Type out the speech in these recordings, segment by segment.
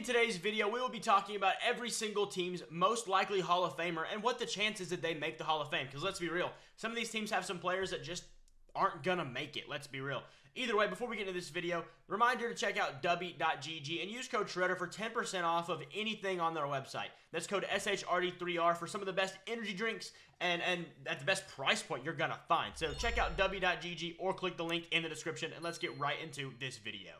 In today's video, we will be talking about every single team's most likely Hall of Famer and what the chances that they make the Hall of Fame. Because let's be real, some of these teams have some players that just aren't gonna make it. Let's be real. Either way, before we get into this video, reminder to check out w.gg and use code Shredder for 10% off of anything on their website. That's code SHRD3R for some of the best energy drinks and at the best price point you're gonna find. So check out w.gg or click the link in the description and let's get right into this video.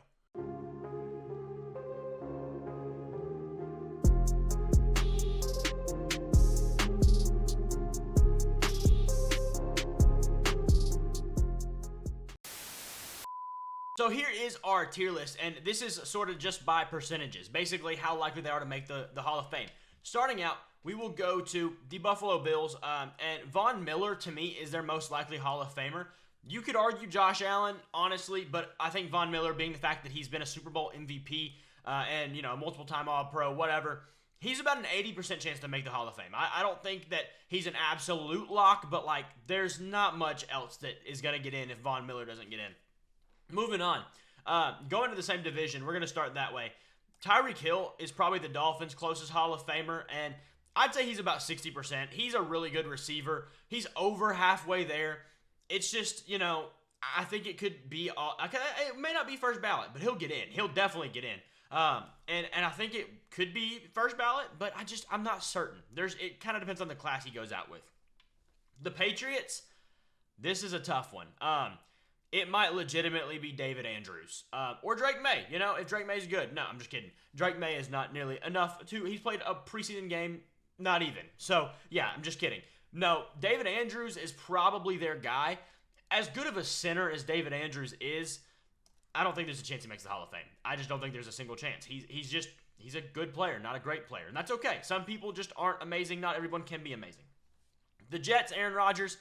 So here is our tier list, and this is sort of just by percentages, basically how likely they are to make the Hall of Fame. Starting out, we will go to the Buffalo Bills, and Von Miller, to me, is their most likely Hall of Famer. You could argue Josh Allen, honestly, but I think Von Miller, being the fact that he's been a Super Bowl MVP and, multiple-time All-Pro, whatever, he's about an 80% chance to make the Hall of Fame. I don't think that he's an absolute lock, but, there's not much else that is going to get in if Von Miller doesn't get in. Moving on, going to the same division, we're going to start that way. Tyreek Hill is probably the Dolphins' closest Hall of Famer, and I'd say he's about 60%. He's a really good receiver. He's over halfway there. It's just, I think it could be, it may not be first ballot, but he'll get in. He'll definitely get in. And I think it could be first ballot, but I'm not certain. It kind of depends on the class he goes out with. The Patriots, this is a tough one. It might legitimately be David Andrews or Drake May. If Drake May's good. No, I'm just kidding. Drake May is not nearly enough he's played a preseason game, not even. So, yeah, I'm just kidding. No, David Andrews is probably their guy. As good of a center as David Andrews is, I don't think there's a chance he makes the Hall of Fame. I just don't think there's a single chance. He's a good player, not a great player. And that's okay. Some people just aren't amazing. Not everyone can be amazing. The Jets, Aaron Rodgers,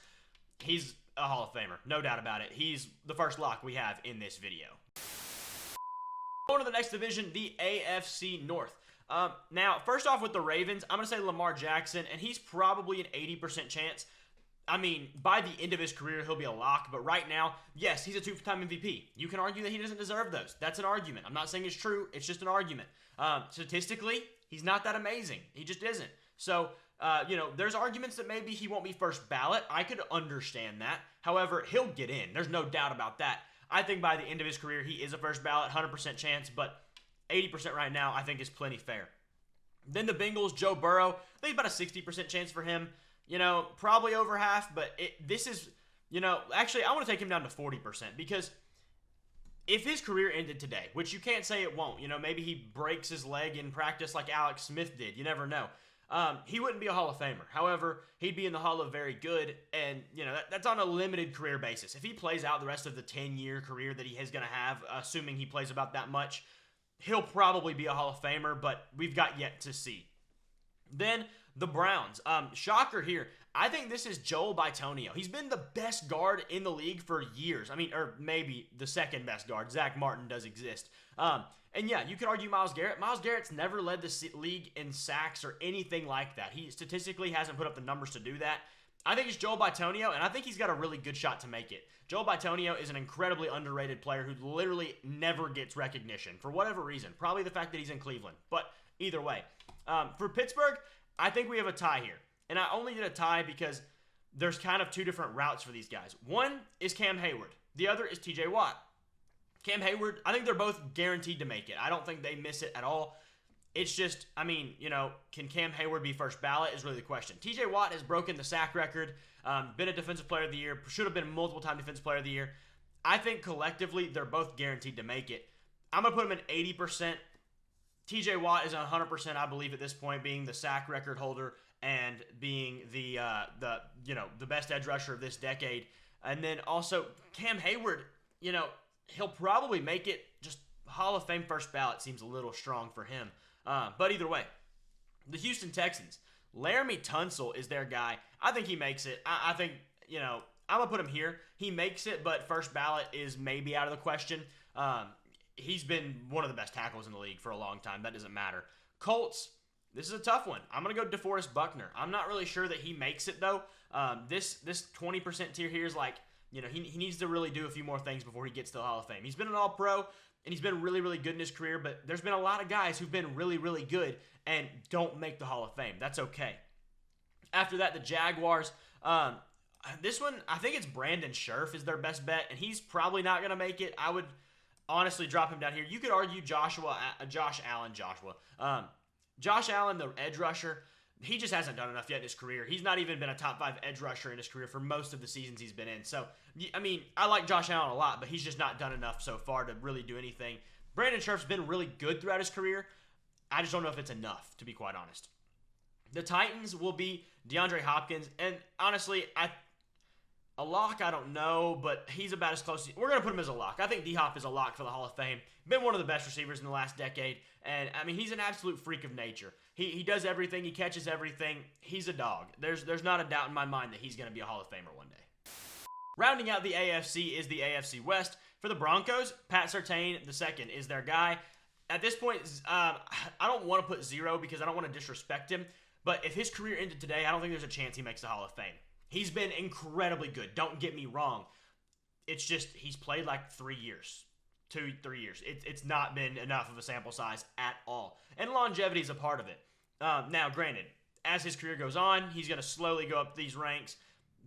he's a Hall of Famer, no doubt about it. He's the first lock we have in this video. Going to the next division, the AFC North. Now, first off with the Ravens, I'm going to say Lamar Jackson, and he's probably an 80% chance. I mean, by the end of his career, he'll be a lock, but right now, yes, he's a two-time MVP. You can argue that he doesn't deserve those. That's an argument. I'm not saying it's true. It's just an argument. Statistically, he's not that amazing. He just isn't. So, there's arguments that maybe he won't be first ballot. I could understand that. However, he'll get in. There's no doubt about that. I think by the end of his career, he is a first ballot, 100% chance, but 80% right now I think is plenty fair. Then the Bengals, Joe Burrow, I think about a 60% chance for him. Probably over half, but actually I want to take him down to 40% because if his career ended today, which you can't say it won't, maybe he breaks his leg in practice like Alex Smith did. You never know. He wouldn't be a Hall of Famer. However, he'd be in the Hall of Very Good, and, that's on a limited career basis. If he plays out the rest of the 10-year career that he is going to have, assuming he plays about that much, he'll probably be a Hall of Famer, but we've got yet to see. Then, the Browns. Shocker here. I think this is Joel Bitonio. He's been the best guard in the league for years. Or maybe the second best guard. Zach Martin does exist. And yeah, you could argue Myles Garrett. Myles Garrett's never led the league in sacks or anything like that. He statistically hasn't put up the numbers to do that. I think it's Joel Bitonio, and I think he's got a really good shot to make it. Joel Bitonio is an incredibly underrated player who literally never gets recognition for whatever reason. Probably the fact that he's in Cleveland. But either way. For Pittsburgh, I think we have a tie here. And I only did a tie because there's kind of two different routes for these guys. One is Cam Hayward. The other is TJ Watt. Cam Hayward, I think they're both guaranteed to make it. I don't think they miss it at all. It's just, can Cam Hayward be first ballot is really the question. TJ Watt has broken the sack record, been a Defensive Player of the Year, should have been multiple-time Defensive Player of the Year. I think collectively they're both guaranteed to make it. I'm going to put them at 80%. TJ Watt is 100%, I believe, at this point, being the sack record holder and being the best edge rusher of this decade. And then also Cam Hayward, he'll probably make it. Just Hall of Fame first ballot seems a little strong for him. But either way, the Houston Texans, Laramie Tunsil is their guy. I think he makes it. I think, I'm going to put him here. He makes it, but first ballot is maybe out of the question. He's been one of the best tackles in the league for a long time. That doesn't matter. Colts, this is a tough one. I'm going to go DeForest Buckner. I'm not really sure that he makes it, though. This 20% tier here is he needs to really do a few more things before he gets to the Hall of Fame. He's been an All-Pro. and he's been really, really good in his career, but there's been a lot of guys who've been really, really good and don't make the Hall of Fame. That's okay. After that, the Jaguars. This one, I think it's Brandon Scherf is their best bet, and he's probably not going to make it. I would honestly drop him down here. You could argue Josh Allen, the edge rusher. He just hasn't done enough yet in his career. He's not even been a top 5 edge rusher in his career for most of the seasons he's been in. So, I mean, I like Josh Allen a lot, but he's just not done enough so far to really do anything. Brandon Scherf's been really good throughout his career. I just don't know if it's enough, to be quite honest. The Titans will be DeAndre Hopkins, and honestly, a lock, I don't know, but he's about as close. We're going to put him as a lock. I think D-Hop is a lock for the Hall of Fame. Been one of the best receivers in the last decade, and, I mean, he's an absolute freak of nature. He does everything. He catches everything. He's a dog. There's not a doubt in my mind that he's going to be a Hall of Famer one day. Rounding out the AFC is the AFC West. For the Broncos, Pat Surtain II is their guy. At this point, I don't want to put 0 because I don't want to disrespect him, but if his career ended today, I don't think there's a chance he makes the Hall of Fame. He's been incredibly good. Don't get me wrong. It's just he's played like 3 years. 2-3 years. It's not been enough of a sample size at all. And longevity is a part of it. Now, granted, as his career goes on, he's going to slowly go up these ranks.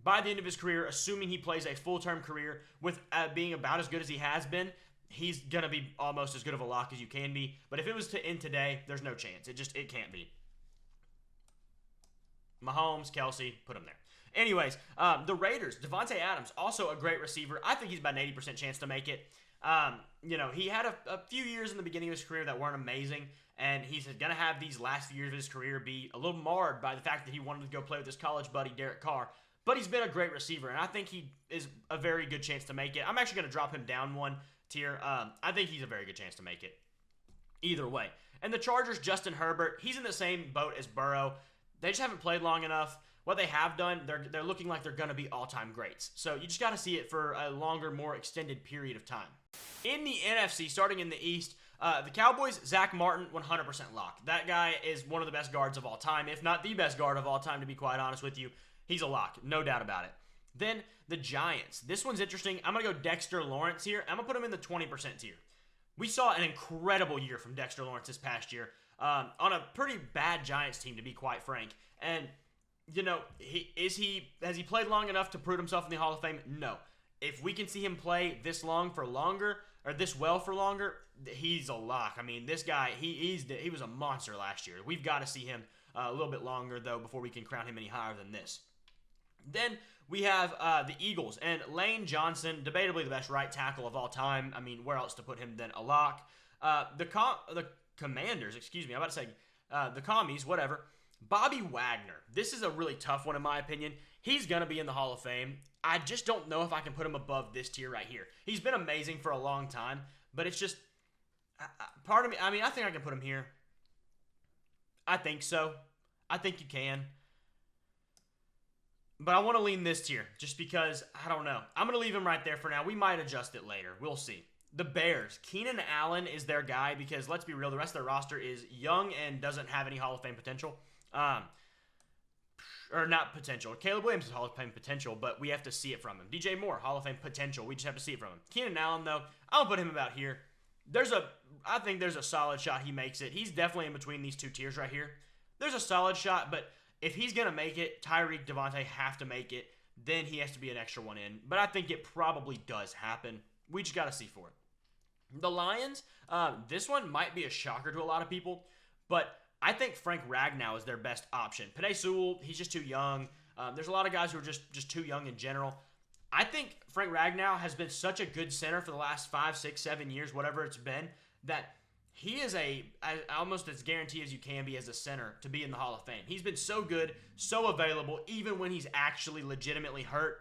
By the end of his career, assuming he plays a full-term career with being about as good as he has been, he's going to be almost as good of a lock as you can be. But if it was to end today, there's no chance. It can't be. Mahomes, Kelsey, put him there. Anyways, the Raiders, Devontae Adams, also a great receiver. I think he's about an 80% chance to make it. He had a few years in the beginning of his career that weren't amazing, and he's going to have these last few years of his career be a little marred by the fact that he wanted to go play with his college buddy, Derek Carr. But he's been a great receiver, and I think he is a very good chance to make it. I'm actually going to drop him down one tier. I think he's a very good chance to make it. Either way. And the Chargers, Justin Herbert, he's in the same boat as Burrow. They just haven't played long enough. What they have done, they're looking like they're going to be all-time greats. So you just got to see it for a longer, more extended period of time. In the NFC, starting in the East, the Cowboys, Zach Martin, 100% lock. That guy is one of the best guards of all time, if not the best guard of all time, to be quite honest with you. He's a lock, no doubt about it. Then the Giants. This one's interesting. I'm going to go Dexter Lawrence here. I'm going to put him in the 20% tier. We saw an incredible year from Dexter Lawrence this past year on a pretty bad Giants team, to be quite frank. And has he played long enough to prove himself in the Hall of Fame? No. If we can see him play this long for longer, or this well for longer, he's a lock. I mean, this guy, he was a monster last year. We've got to see him a little bit longer, though, before we can crown him any higher than this. Then we have the Eagles, and Lane Johnson, debatably the best right tackle of all time. I mean, where else to put him than a lock? The Commanders, I'm about to say the Commies, whatever. Bobby Wagner. This is a really tough one in my opinion. He's going to be in the Hall of Fame. I just don't know if I can put him above this tier right here. He's been amazing for a long time, but it's just, part of me, I mean, I think I can put him here. I think so. I think you can. But I want to lean this tier just because, I don't know. I'm going to leave him right there for now. We might adjust it later. We'll see. The Bears. Keenan Allen is their guy because, let's be real, the rest of their roster is young and doesn't have any Hall of Fame potential. Or not potential. Caleb Williams is Hall of Fame potential, but we have to see it from him. DJ Moore, Hall of Fame potential. We just have to see it from him. Keenan Allen, though, I'll put him about here. I think there's a solid shot he makes it. He's definitely in between these two tiers right here. There's a solid shot, but if he's going to make it, Tyreek, Devontae have to make it. Then he has to be an extra one in. But I think it probably does happen. We just got to see for it. The Lions, this one might be a shocker to a lot of people, but I think Frank Ragnow is their best option. Penei Sewell, he's just too young. There's a lot of guys who are just too young in general. I think Frank Ragnow has been such a good center for the last 5, 6, 7 years, whatever it's been, that he is almost as guaranteed as you can be as a center to be in the Hall of Fame. He's been so good, so available, even when he's actually legitimately hurt.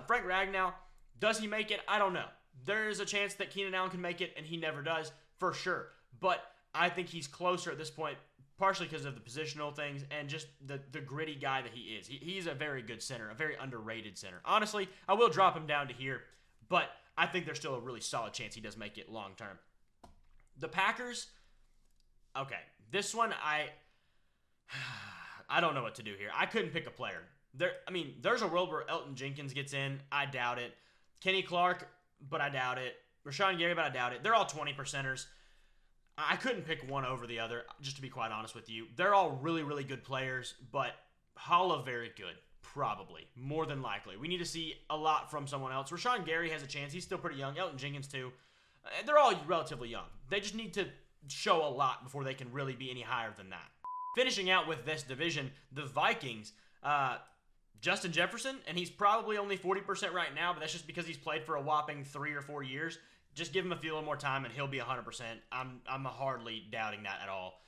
Frank Ragnow, does he make it? I don't know. There's a chance that Keenan Allen can make it, and he never does, for sure. But I think he's closer at this point, partially because of the positional things and just the gritty guy that he is. He's a very good center, a very underrated center. Honestly, I will drop him down to here, but I think there's still a really solid chance he does make it long term. The Packers, okay, this one I don't know what to do here. I couldn't pick a player. There's a world where Elton Jenkins gets in. I doubt it. Kenny Clark, but I doubt it. Rashawn Gary, but I doubt it. They're all 20%ers. I couldn't pick one over the other, just to be quite honest with you. They're all really, really good players, but Holla very good. Probably. More than likely. We need to see a lot from someone else. Rashawn Gary has a chance. He's still pretty young. Elton Jenkins, too. They're all relatively young. They just need to show a lot before they can really be any higher than that. Finishing out with this division, the Vikings. Justin Jefferson, and he's probably only 40% right now, but that's just because he's played for a whopping 3 or 4 years. Just give him a few more time, and he'll be 100%. I'm hardly doubting that at all.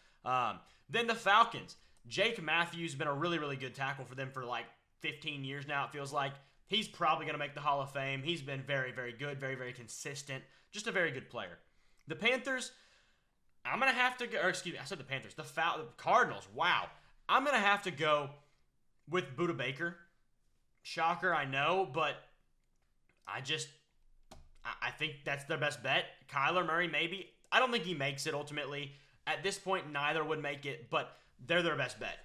Then the Falcons. Jake Matthews has been a really, really good tackle for them for like 15 years now, it feels like. He's probably going to make the Hall of Fame. He's been very, very good, very, very consistent. Just a very good player. The Panthers, I'm going to have to go, or excuse me, I said the Panthers. The Cardinals, wow. I'm going to have to go with Budda Baker. Shocker, I know, but I think that's their best bet. Kyler Murray, maybe. I don't think he makes it ultimately. At this point, neither would make it, but they're their best bet.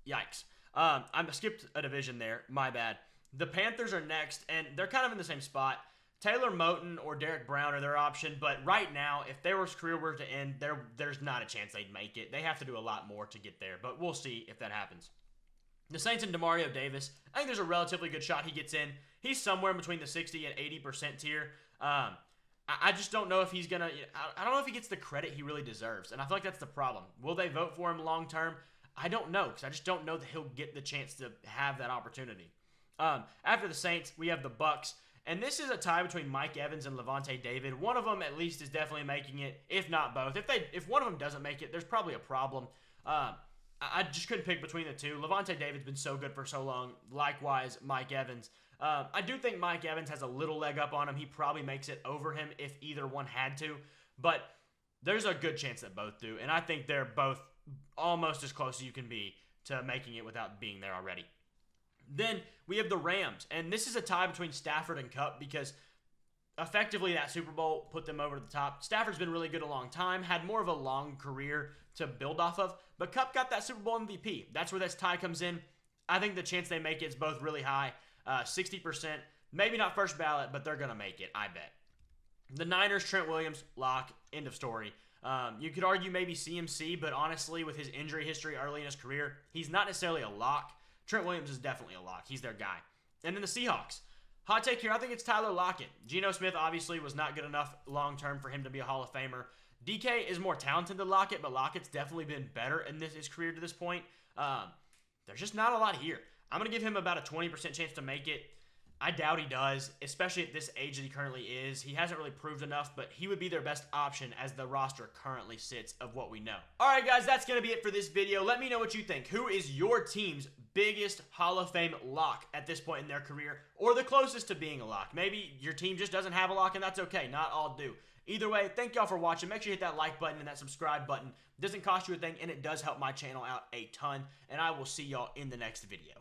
Yikes. I skipped a division there. My bad. The Panthers are next, and they're kind of in the same spot. Taylor Moton or Derek Brown are their option, but right now, if their career were to end, there's not a chance they'd make it. They have to do a lot more to get there, but we'll see if that happens. The Saints and Demario Davis, I think there's a relatively good shot he gets in. He's somewhere in between the 60 and 80% tier. I just don't know if he's going to – I don't know if he gets the credit he really deserves, and I feel like that's the problem. Will they vote for him long term? I don't know, because I just don't know that he'll get the chance to have that opportunity. After the Saints, we have the Bucs, and this is a tie between Mike Evans and Lavonte David. One of them at least is definitely making it, if not both. If one of them doesn't make it, there's probably a problem. I just couldn't pick between the two. Lavonte David's been so good for so long. Likewise, Mike Evans. I do think Mike Evans has a little leg up on him. He probably makes it over him if either one had to. But there's a good chance that both do. And I think they're both almost as close as you can be to making it without being there already. Then we have the Rams. And this is a tie between Stafford and Kupp because effectively that Super Bowl put them over the top. Stafford's been really good a long time, had more of a long career to build off of, but Kupp got that Super Bowl MVP. That's where this tie comes in. I think the chance they make it is both really high, 60%. Maybe not first ballot, but they're going to make it, I bet. The Niners, Trent Williams, lock, end of story. You could argue maybe CMC, but honestly, with his injury history early in his career, he's not necessarily a lock. Trent Williams is definitely a lock. He's their guy. And then the Seahawks. Hot take here, I think it's Tyler Lockett. Geno Smith obviously was not good enough long-term for him to be a Hall of Famer. DK is more talented than Lockett, but Lockett's definitely been better in his career to this point. There's just not a lot here. I'm going to give him about a 20% chance to make it. I doubt he does, especially at this age that he currently is. He hasn't really proved enough, but he would be their best option as the roster currently sits of what we know. All right, guys, that's going to be it for this video. Let me know what you think. Who is your team's biggest Hall of Fame lock at this point in their career, or the closest to being a lock? Maybe your team just doesn't have a lock, and that's okay. Not all do. Either way, thank y'all for watching. Make sure you hit that like button and that subscribe button. It doesn't cost you a thing, and it does help my channel out a ton, and I will see y'all in the next video.